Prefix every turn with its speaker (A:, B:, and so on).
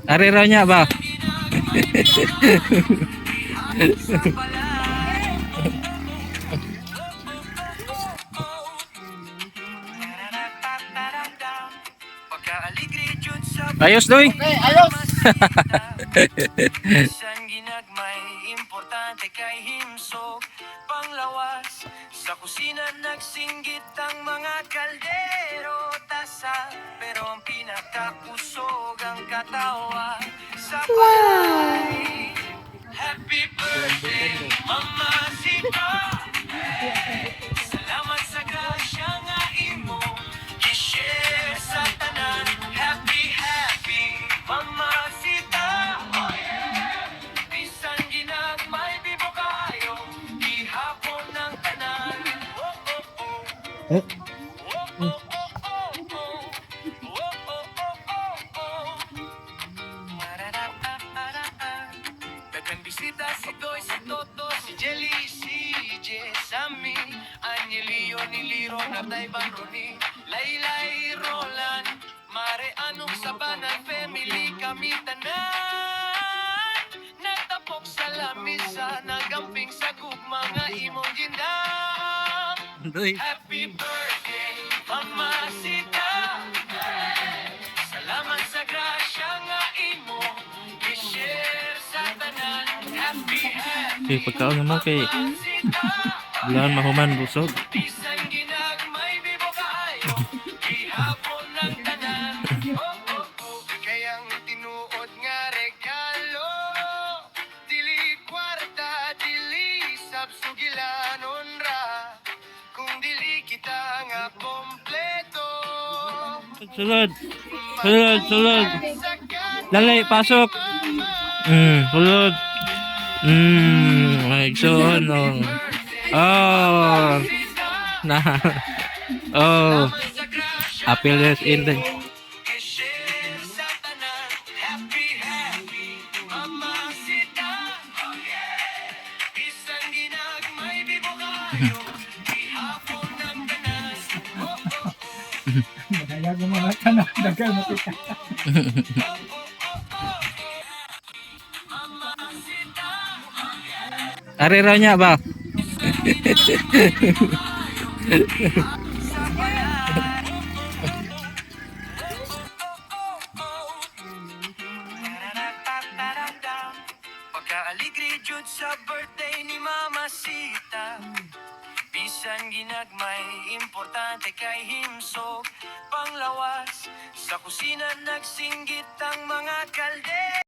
A: Ari raw niya ba? Ayos doy.
B: Okay, ayos.
C: Bisan ginagmay, importante kay himsog panglawas. Sa kusina nagsinggit ang mga kaldero tasa, pero ang pinakakusog ang katawa sa bahay. Happy birthday, Mama Sita. Salamat sa grasya nga imo i-share sa tanan. Happy, happy, Mama Sita. Bisan ginagmay bibo kayo, ihapon ng tanan. Oh, oh, oh. Oh, oh, oh, oh, oh. Oh, oh, oh, oh, oh. Mararapapara. Daghang bisita si Doy, si Toto, si Jelly, si Jesami, Angelio, ni Liro, Narday, Baroni, Laylay, Roland, Mare, Anong Sabanay, family kami tanan. Nagtapok sa lamisa, nagamping sa gugma nga imong ginang.
A: Doy.
C: Happy birthday, Mama Sita. Salamat sa grasya nga imo i-share sa tanan. Happy, happy,
A: Okay, pagkaon naman kay
C: Mama Sita.
A: bulan mahuman busog.
C: Bisan ginagmay bibo kaayo, ihapon ng tanan. Oh, oh, oh. Kayang tinuod nga regalo, dili kwarta, dili sabsugilanon ra, kung dili kita nga kompleto.
A: Sulod. Sulod, sulod. Dali, pasok. Sulod. Maigsoon, oh. Oh. Na. Oh. Appeal is in the...
C: I-share sa tanan. Happy, happy, Mama Sita. Bisan ginagmay bibo kayo, ihapon ng tanan. Oh, oh, oh.
B: Madayag ng mga tanak, dagal mo kita.
A: Ari raw niya ba?
C: Pagka-aligri jud sa birthday ni Mama Sita. Bisan ginagmay, importante kay himsog panglawas. Sa kusina nagsinggit ang mga kaldero.